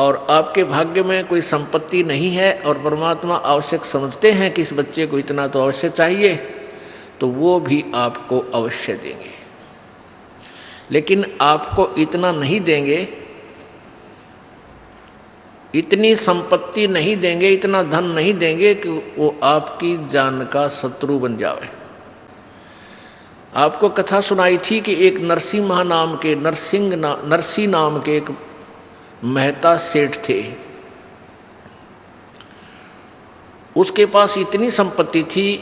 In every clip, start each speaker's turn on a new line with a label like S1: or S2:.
S1: और आपके भाग्य में कोई संपत्ति नहीं है और परमात्मा आवश्यक समझते हैं कि इस बच्चे को इतना तो अवश्य चाहिए, तो वो भी आपको अवश्य देंगे। लेकिन आपको इतना नहीं देंगे, इतनी संपत्ति नहीं देंगे, इतना धन नहीं देंगे कि वो आपकी जान का शत्रु बन जाए। आपको कथा सुनाई थी कि एक नरसिंह नाम के एक मेहता सेठ थे। उसके पास इतनी संपत्ति थी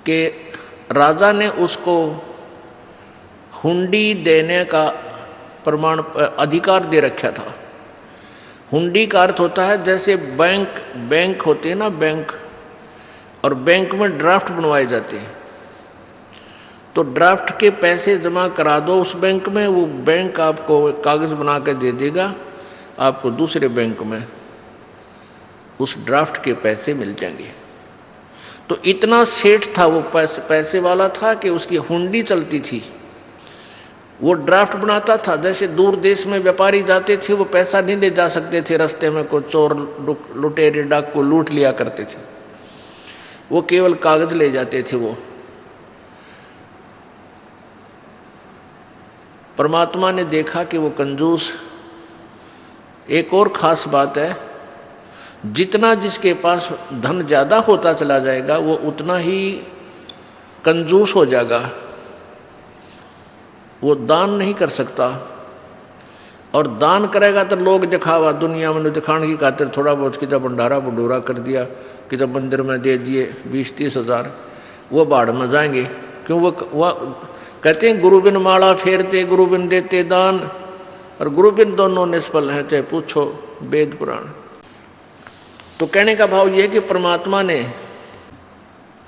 S1: कि राजा ने उसको हुंडी देने का अधिकार दे रखा था। हुंडी का अर्थ होता है जैसे बैंक होते हैं ना, बैंक, और बैंक में ड्राफ्ट बनवाए जाते हैं, तो ड्राफ्ट के पैसे जमा करा दो उस बैंक में, वो बैंक आपको कागज़ बना के दे देगा, आपको दूसरे बैंक में उस ड्राफ्ट के पैसे मिल जाएंगे। तो इतना सेठ था वो, पैसे वाला था कि उसकी हुंडी चलती थी। वो ड्राफ्ट बनाता था, जैसे दूर देश में व्यापारी जाते थे वो पैसा नहीं ले जा सकते थे, रास्ते में कोई चोर लुटेरे डाकू लूट लिया करते थे, वो केवल कागज ले जाते थे। वो परमात्मा ने देखा कि वो कंजूस। एक और ख़ास बात है, जितना जिसके पास धन ज़्यादा होता चला जाएगा वो उतना ही कंजूस हो जाएगा, वो दान नहीं कर सकता। और दान करेगा तो लोग दिखावा, दुनिया में दिखाने की खातिर थोड़ा बहुत कितना भंडारा भंडूरा कर दिया, कितना मंदिर में दे दिए 20-30 हज़ार, वो बाढ़ में जाएंगे। क्यों? वो कहते हैं गुरु बिन माला फेरते, गुरु बिन देते दान, और गुरु बिन दोनों निष्फल हैं, चाहे पूछो वेद पुराण। तो कहने का भाव यह है कि परमात्मा ने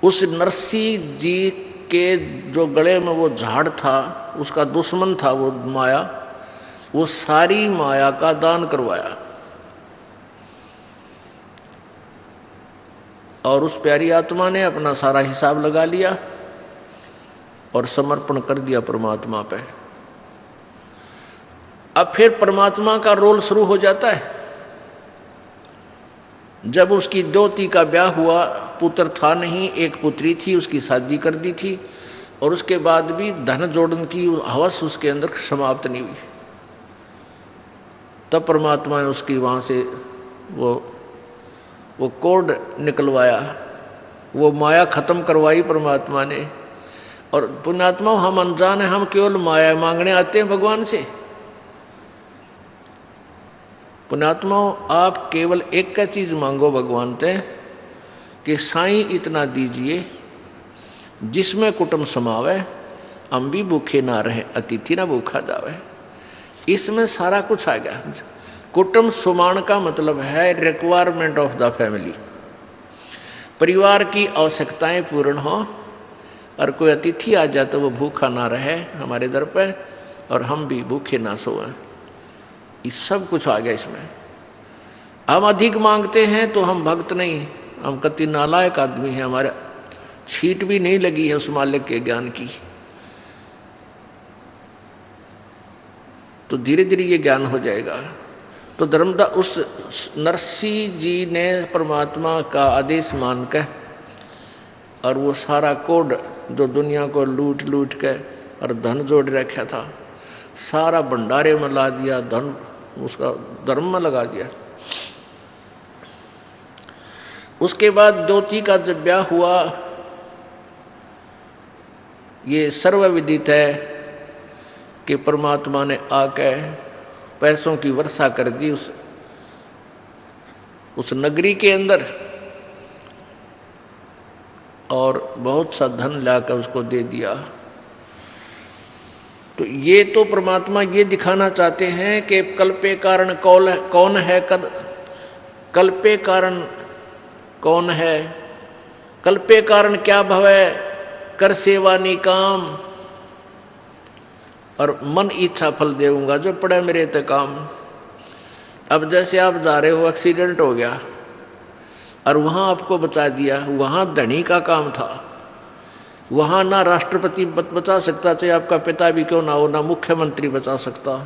S1: उस नरसिंह जी के जो गले में वो झाड़ था, उसका दुश्मन था वो माया, वो सारी माया का दान करवाया और उस प्यारी आत्मा ने अपना सारा हिसाब लगा लिया और समर्पण कर दिया परमात्मा पे। अब फिर परमात्मा का रोल शुरू हो जाता है। जब उसकी दोती का ब्याह हुआ, पुत्र था नहीं, एक पुत्री थी, उसकी शादी कर दी थी, और उसके बाद भी धन जोड़ने की हवस उसके अंदर समाप्त नहीं हुई। तब परमात्मा ने उसकी वहाँ से वो कोड निकलवाया, वो माया खत्म करवाई परमात्मा ने। और पुण्यात्मा, हम अनजान हैं, हम केवल माया मांगने आते हैं भगवान से। पुण्यात्मा, आप केवल एक का चीज़ मांगो भगवान से कि साईं इतना दीजिए जिसमें कुटुंब समावे, हम भी भूखे ना रहे, अतिथि ना भूखा जावे। इसमें सारा कुछ आ गया। कुटुंब सुमान का मतलब है रिक्वायरमेंट ऑफ द फैमिली, परिवार की आवश्यकताएं पूर्ण हो, और कोई अतिथि आ जाए तो वो भूखा ना रहे हमारे दर पे, और हम भी भूखे ना सोएं। ये सब कुछ आ गया इसमें। हम अधिक मांगते हैं तो हम भक्त नहीं, हम कति नालायक आदमी हैं, हमारे छीट भी नहीं लगी है उस मालिक के ज्ञान की। तो धीरे धीरे ये ज्ञान हो जाएगा। तो धर्मदा उस नरसिंह जी ने परमात्मा का आदेश मान कर और वो सारा कोड जो दुनिया को लूट लूट के और धन जोड़ रखा था, सारा भंडारे में ला दिया, धन उसका धर्म में लगा दिया। उसके बाद दोती का जब ब्याह हुआ, ये सर्वविदित है कि परमात्मा ने आके पैसों की वर्षा कर दी उस नगरी के अंदर, और बहुत सा धन लाकर उसको दे दिया। तो ये तो परमात्मा ये दिखाना चाहते हैं कि कल्पे कारण कौन है, कल्पे कारण कौन है, कल्पे कारण क्या भवे, कर सेवा निकाम, और मन इच्छा फल देऊंगा जो पड़े मेरे ते काम। अब जैसे आप जा रहे हो, एक्सीडेंट हो गया और वहाँ आपको बचा दिया, वहाँ धनी का काम था, वहाँ ना राष्ट्रपति बचा सकता, चाहे आपका पिता भी क्यों ना हो, ना मुख्यमंत्री बचा सकता,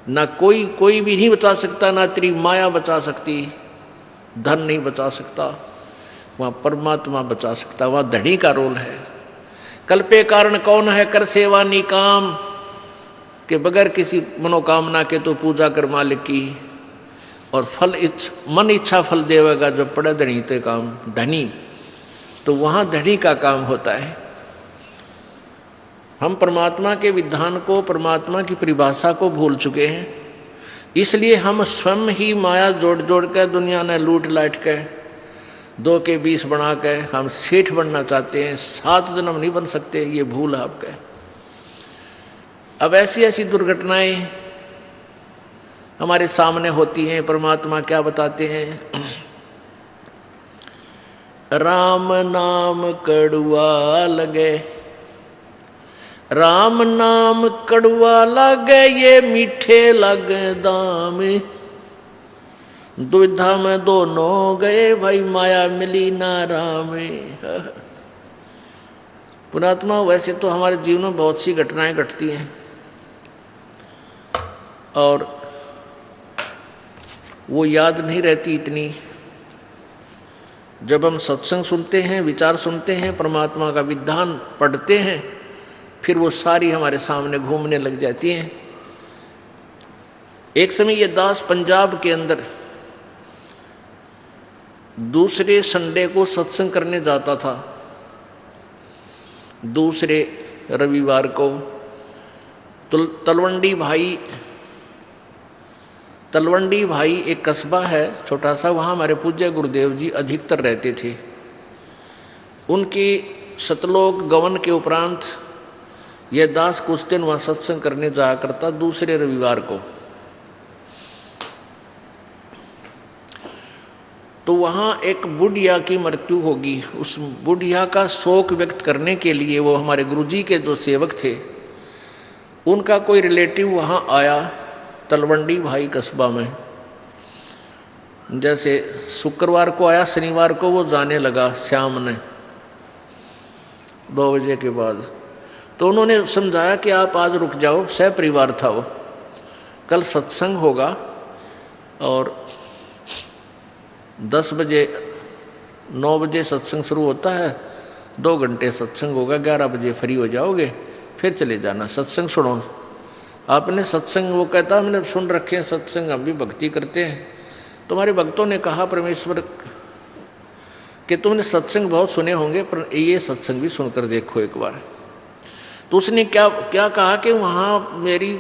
S1: ना कोई भी नहीं बचा सकता, ना तेरी माया बचा सकती, धन नहीं बचा सकता, वहाँ परमात्मा बचा सकता, वहाँ धनी का रोल है। कल्पे कारण कौन है कर सेवा निकाम, के बगैर किसी मनोकामना के तो पूजा कर मालिक की, और फल मन इच्छा फल देवेगा जो पड़े धनी ते काम, धनी तो वहाँ धनी का काम होता है। हम परमात्मा के विधान को, परमात्मा की परिभाषा को भूल चुके हैं, इसलिए हम स्वयं ही माया जोड़ जोड़ के दुनिया ने लूट लाट के 2 के 20 बना के हम सेठ बनना चाहते हैं। 7 जन्म नहीं बन सकते, ये भूल है आपका। अब ऐसी ऐसी दुर्घटनाएं हमारे सामने होती हैं। परमात्मा क्या बताते हैं, राम नाम कड़ुआ लगे, राम नाम कड़ुआ लगे, ये मीठे लगे दाम, दुविधा में दोनों गए, भाई माया मिली ना राम। पुणात्मा, वैसे तो हमारे जीवन में बहुत सी घटनाएं घटती हैं और वो याद नहीं रहती इतनी। जब हम सत्संग सुनते हैं, विचार सुनते हैं, परमात्मा का विधान पढ़ते हैं, फिर वो सारी हमारे सामने घूमने लग जाती हैं। एक समय ये दास पंजाब के अंदर दूसरे संडे को सत्संग करने जाता था। दूसरे रविवार को तलवंडी भाई एक कस्बा है छोटा सा, वहाँ हमारे पूज्य गुरुदेव जी अधिकतर रहते थे। उनकी सतलोक गवन के उपरांत यह दास कुछ दिन वहाँ सत्संग करने जाया करता दूसरे रविवार को। तो वहाँ एक बुढ़िया की मृत्यु होगी। उस बुढ़िया का शोक व्यक्त करने के लिए वो हमारे गुरुजी के जो सेवक थे, उनका कोई रिलेटिव वहाँ आया तलवंडी भाई कस्बा में। जैसे शुक्रवार को आया, शनिवार को वो जाने लगा शाम ने 2 बजे के बाद। तो उन्होंने समझाया कि आप आज रुक जाओ, सह परिवार था वो, कल सत्संग होगा और 10 बजे 9 बजे सत्संग शुरू होता है, 2 घंटे सत्संग होगा, 11 बजे फ्री हो जाओगे, फिर चले जाना, सत्संग सुनो। आपने सत्संग, वो कहता हमने सुन रखे हैं सत्संग, हम भी भक्ति करते हैं। तुम्हारे भक्तों ने कहा परमेश्वर कि तुमने सत्संग बहुत सुने होंगे, पर ये सत्संग भी सुनकर देखो एक बार। तो उसने क्या कहा कि वहाँ मेरी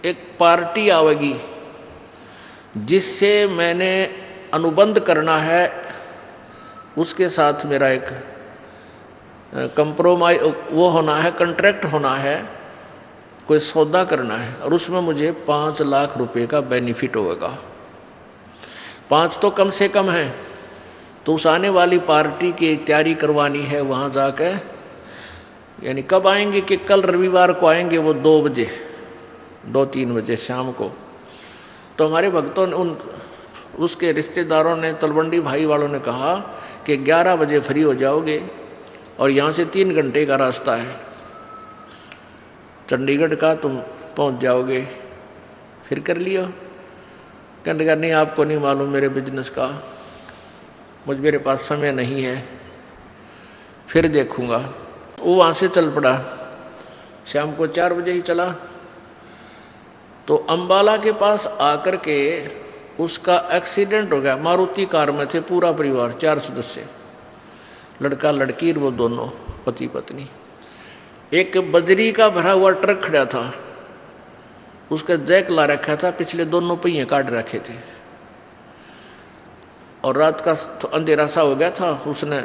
S1: एक पार्टी आवेगी जिससे मैंने अनुबंध करना है, उसके साथ मेरा एक कंप्रोमाइज वो होना है, कॉन्ट्रैक्ट होना है, कोई सौदा करना है, और उसमें मुझे 5 लाख रुपए का बेनिफिट होगा। 5 तो कम से कम है। तो उस आने वाली पार्टी की तैयारी करवानी है वहाँ जाकर। यानी कब आएंगे कि कल रविवार को आएंगे वो 2 बजे 2-3 बजे शाम को। तो हमारे भक्तों ने उसके रिश्तेदारों ने, तलवंडी भाई वालों ने कहा कि 11 बजे फ्री हो जाओगे और यहाँ से 3 घंटे का रास्ता है, चंडीगढ़ का, तुम पहुँच जाओगे, फिर कर लियो। कहने लगा नहीं, आपको नहीं मालूम मेरे बिजनेस का, मेरे पास समय नहीं है, फिर देखूँगा। वो वहाँ से चल पड़ा, शाम को 4 बजे ही चला। तो अम्बाला के पास आकर के उसका एक्सीडेंट हो गया। मारुति कार में थे पूरा परिवार, 4 सदस्य, लड़का लड़की, वो दोनों पति पत्नी। एक बजरी का भरा हुआ ट्रक खड़ा था, उसका जैक ला रखा था, पिछले दोनों पहिए काट रखे थे, और रात का अंधेरा सा हो गया था। उसने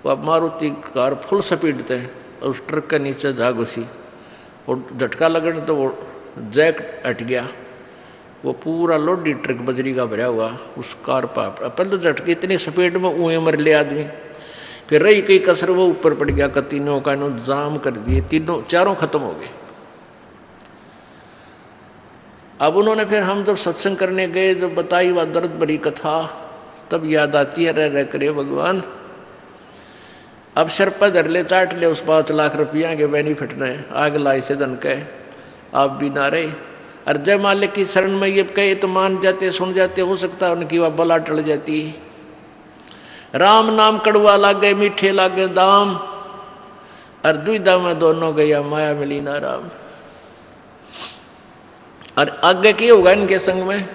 S1: वो मारुति कार फुल स्पीड थे, उस ट्रक के नीचे जा घुसी और झटका लगने तो वो जैक हट गया। वो पूरा लोडी ट्रक बजरी का भरा हुआ उस कार पर, पहले तो झटके इतनी स्पीड में ऊँए मर ले आदमी, फिर रही कई कसर, वो ऊपर पड़ गया। तीनों का इन्होंने जाम कर दिए, चारों खत्म हो गए। अब उन्होंने फिर, हम जब सत्संग करने गए, जब बताई वह दर्द भरी कथा, तब याद आती है, रह करे भगवान, अब सर पर धर ले, चाट ले उस 5 लाख रुपया के बेनिफिट ने, आग लाई से धन के, आप भी ना रहे। और जय मालिक की शरण में ये कहे तो मान जाते, सुन जाते, हो सकता है उनकी वह बला टल जाती। राम नाम कड़वा लागे मीठे लागे दाम, और दुविधा में दोनों गया माया मिली ना राम। और आगे की होगा इनके संग में,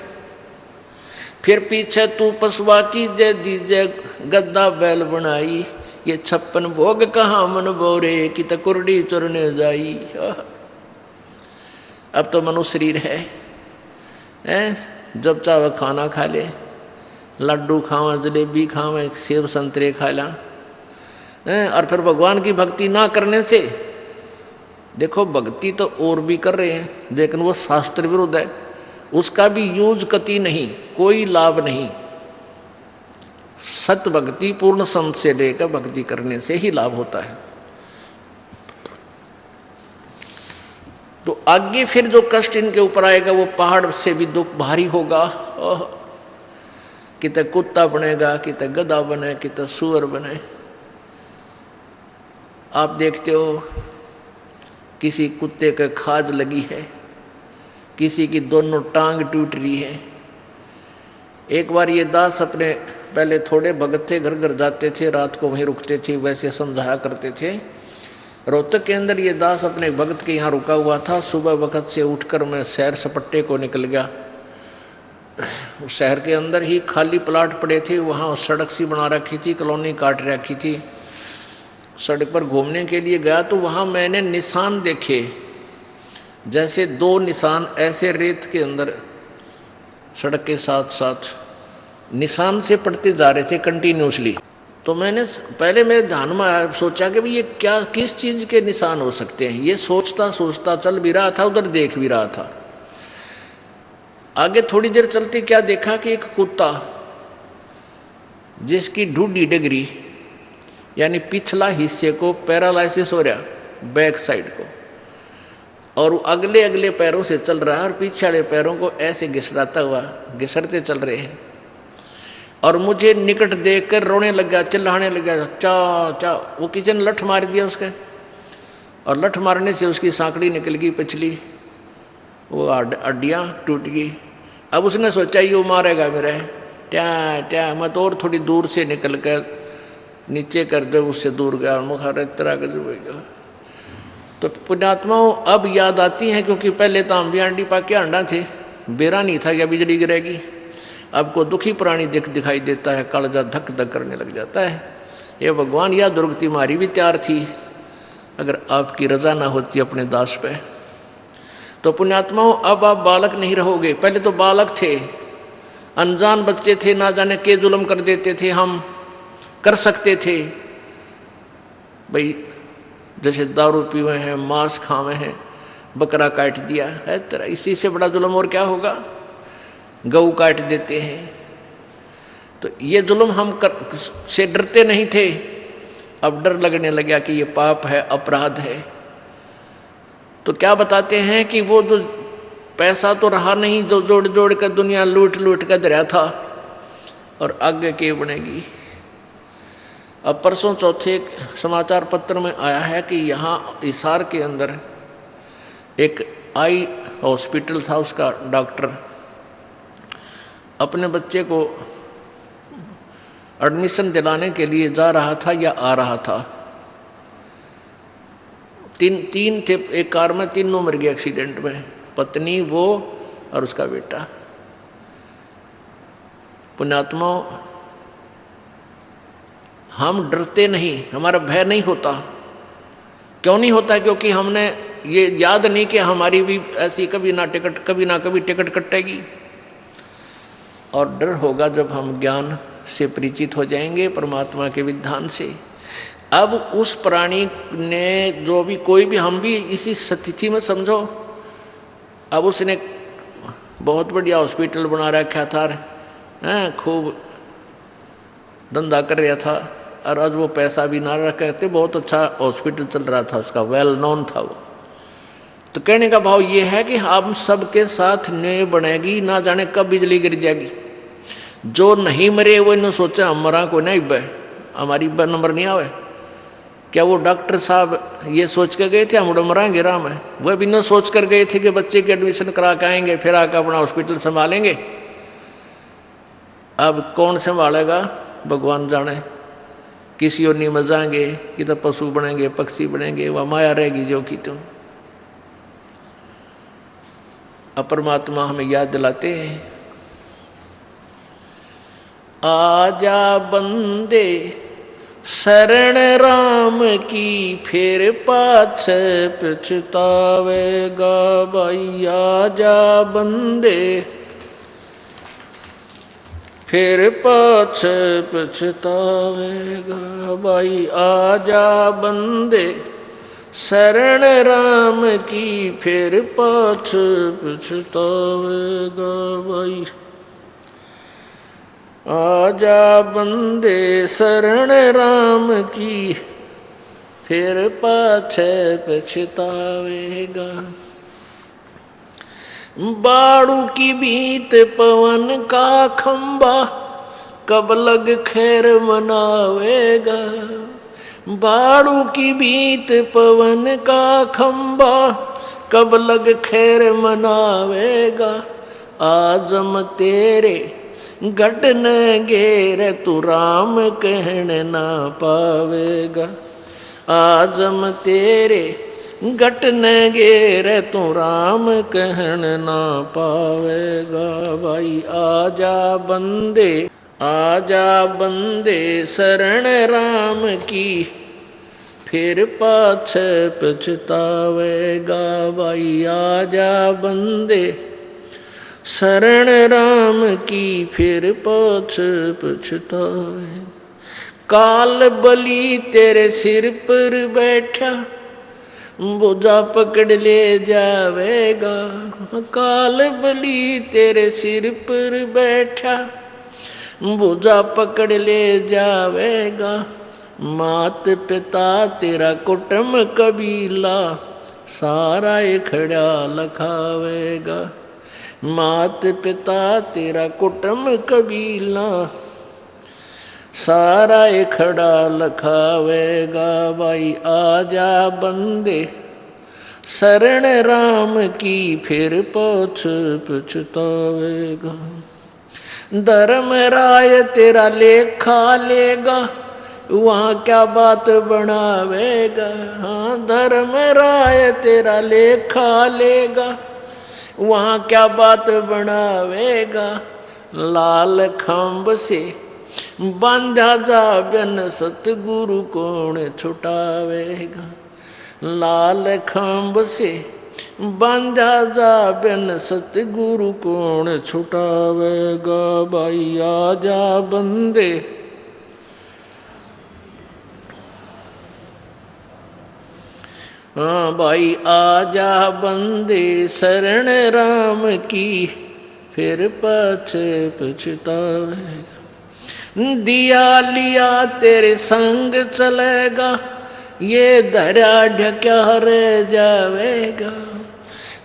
S1: फिर पीछे तू पसवा की जय दीजे गद्दा बैल बनाई, ये 56 भोग कहाँ मन बोरे कि तकुरडी चुरने जाई। अब तो मनुष्य शरीर है, जब चाहे खाना खा ले, लड्डू खावा, जलेबी खावा, सेब संतरे खा ला, और फिर भगवान की भक्ति ना करने से, देखो भक्ति तो और भी कर रहे हैं लेकिन वो शास्त्र विरुद्ध है, उसका भी यूज कति नहीं, कोई लाभ नहीं। सत भक्ति पूर्ण संत से लेकर भक्ति करने से ही लाभ होता है। तो आगे फिर जो कष्ट इनके ऊपर आएगा वो पहाड़ से भी दुख भारी होगा। किते कुत्ता बनेगा, किते गधा बने, किते सुअर बने। आप देखते हो किसी कुत्ते के खाज लगी है, किसी की दोनों टांग टूट रही है। एक बार ये दास अपने, पहले थोड़े भगत थे, घर घर जाते थे, रात को वहीं रुकते थे, वैसे समझाया करते थे। रोहतक के अंदर ये दास अपने भगत के यहाँ रुका हुआ था। सुबह वक्त से उठकर मैं सैर सपट्टे को निकल गया। उस शहर के अंदर ही खाली प्लाट पड़े थे, वहाँ सड़क सी बना रखी थी, कॉलोनी काट रखी थी। सड़क पर घूमने के लिए गया तो वहाँ मैंने निशान देखे, जैसे 2 निशान ऐसे रेत के अंदर सड़क के साथ साथ निशान से पड़ते जा रहे थे कंटिन्यूसली। तो मैंने पहले मेरे ध्यान में आया, सोचा कि भाई ये क्या, किस चीज़ के निशान हो सकते हैं। ये सोचता सोचता चल भी रहा था, उधर देख भी रहा था। आगे थोड़ी देर चलते क्या देखा कि एक कुत्ता जिसकी ढूढ़ी डगरी यानी पिछला हिस्से को पैरालाइसिस हो रहा, बैक साइड को, और अगले अगले पैरों से चल रहा है और पीछे वाले पैरों को ऐसे घिसराता हुआ घिसरते चल रहे हैं। और मुझे निकट देखकर रोने लग गया, चिल्लाने लग गया, चा चा। वो किसी ने लठ मार दिया उसके, और लठ मारने से उसकी सांकड़ी निकल गई पिछली, वो हड्डियाँ टूट गई। अब उसने सोचा ये मारेगा मेरा, ट्या ट्या। मैं तो और थोड़ी दूर से निकल कर नीचे कर दे, उससे दूर गया और मुखार तरह कर। तो पुण्यात्माओं अब याद आती हैं, क्योंकि पहले तो हम भी आंडी पाके अंडा थे, बेरा नहीं था क्या बिजली गिरेगी। अब को दुखी प्राणी दिखाई देता है, कालजा धक धक करने लग जाता है। ये भगवान, या दुर्गति मारी भी तैयार थी अगर आपकी रजा ना होती अपने दास पे। तो पुण्यात्माओं अब आप बालक नहीं रहोगे। पहले तो बालक थे, अनजान बच्चे थे, ना जाने के जुल्म कर देते थे, हम कर सकते थे भाई, जैसे दारू पीवे हैं, मांस खावे हैं, बकरा काट दिया है तेरा, इसी से बड़ा जुल्म और क्या होगा। गऊ काट देते हैं। तो ये जुल्म हम से डरते नहीं थे, अब डर लगने लगा कि ये पाप है, अपराध है। तो क्या बताते हैं कि वो जो पैसा तो रहा नहीं, जो जोड़ जोड़ कर दुनिया लूट लूट कर दरिया था, और आगे के बनेगी। अब परसों चौथे समाचार पत्र में आया है कि यहाँ हिसार के अंदर एक आई हॉस्पिटल था, उसका डॉक्टर अपने बच्चे को एडमिशन दिलाने के लिए जा रहा था या आ रहा था। तीन थे एक कार में, तीनों मर गए एक्सीडेंट में, पत्नी, वो और उसका बेटा। पुण्यात्माओं, हम डरते नहीं, हमारा भय नहीं होता। क्यों नहीं होता? क्योंकि हमने ये याद नहीं कि हमारी भी ऐसी कभी ना कभी टिकट कटेगी। और डर होगा जब हम ज्ञान से परिचित हो जाएंगे परमात्मा के विधान से। अब उस प्राणी ने जो भी, कोई भी, हम भी इसी स्थिति में समझो। अब उसने बहुत बढ़िया हॉस्पिटल बना रखा था, खूब धंधा कर रहा था, और आज वो पैसा भी ना रखे थे, बहुत अच्छा हॉस्पिटल चल रहा था उसका, वेल नोन था वो। तो कहने का भाव ये है कि हम सबके साथ न्याय बनेगी, ना जाने कब बिजली गिर जाएगी। जो नहीं मरे वो इन्होंने सोचा हम मरा को नहीं बे, हमारी नंबर नहीं आवे, क्या वो डॉक्टर साहब ये सोच कर गए थे हम मरांगे राम है? वह भी न सोच कर गए थे कि बच्चे की एडमिशन करा के आएंगे फिर आकर अपना हॉस्पिटल संभालेंगे। अब कौन संभालेगा भगवान जाने। किसी और नहीं मजाएंगे कि तो पशु बनेंगे, पक्षी बनेंगे, वह माया रहेगी जो की। तो परमात्मा हमें याद दिलाते हैं, आजा बंदे शरण राम की फिर पाछे पछतावेगा। भाई आजा बंदे फिर पाछे पछतावेगा। भाई आजा बंदे शरण राम की फिर पाछे पछतावेगा। भाई आजा बंदे शरण राम की फिर पाछे पछतावेगा। बाड़ू की बीत पवन का खंबा कब लग खैर मनावेगा। बाड़ू की बीत पवन का खंबा कब लग खैर मनावेगा। आजम तेरे घटन घेर तू राम कहन ना पावेगा। आजम तेरे घटन घेर तू राम कहन ना पावेगा। भाई आजा बंदे शरण राम की फिर पाछे पछतावेगा। भाई आजा बंदे शरण राम की फिर पाछे पछतावे। काल बलि तेरे सिर पर बैठा बोझा पकड़ ले जावेगा। काल बलि तेरे सिर पर बैठा बोझा पकड़ ले जावेगा। मात पिता तेरा कुटुंब कबीला सारा खड़ा लखावेगा। मात पिता तेरा कुटुंब कबीला सारा खड़ा लखावेगा। भाई आजा बंदे शरण राम की फिर पाछे पछतावेगा। धर्म राय तेरा लेखा लेगा वहाँ क्या बात बनावेगा। हाँ धर्म राय तेरा लेखा लेगा वहाँ क्या बात बनावेगा। लाल खंभ से बांधा जा बिन सतगुरु कौन छुटावेगा। लाल खंभ से बांधा जा बिन सतगुरु कौन छुटावेगा। भाई आजा बंदे हाँ भाई आजा बंदे शरण राम की फिर पाछे पछतावेगा। दिया लिया तेरे संग चलेगा ये धरा ढक्या रह जावेगा।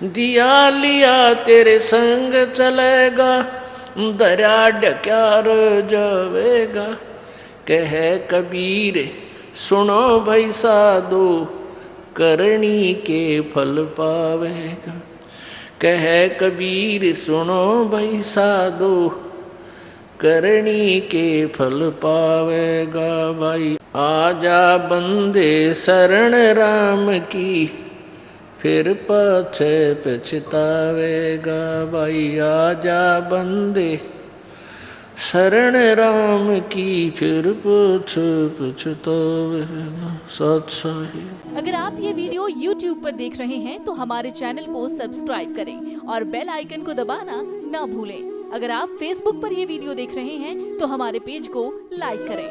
S1: दिया लिया तेरे संग चलेगा धरा ढक्या रह जावेगा। कह कबीर सुनो भाई साधो करनी के फल पावेगा। कह कबीर सुनो भाई साधो करनी के फल पावेगा। भाई आजा बंदे शरण राम की फिर पाछे पछतावेगा। भाई आजा बंदे शरण राम की फिर पाछे पछतावेगा। सत साहिब।
S2: अगर आप ये वीडियो YouTube पर देख रहे हैं तो हमारे चैनल को सब्सक्राइब करें और बेल आइकन को दबाना ना भूलें। अगर आप Facebook पर ये वीडियो देख रहे हैं तो हमारे पेज को लाइक करें।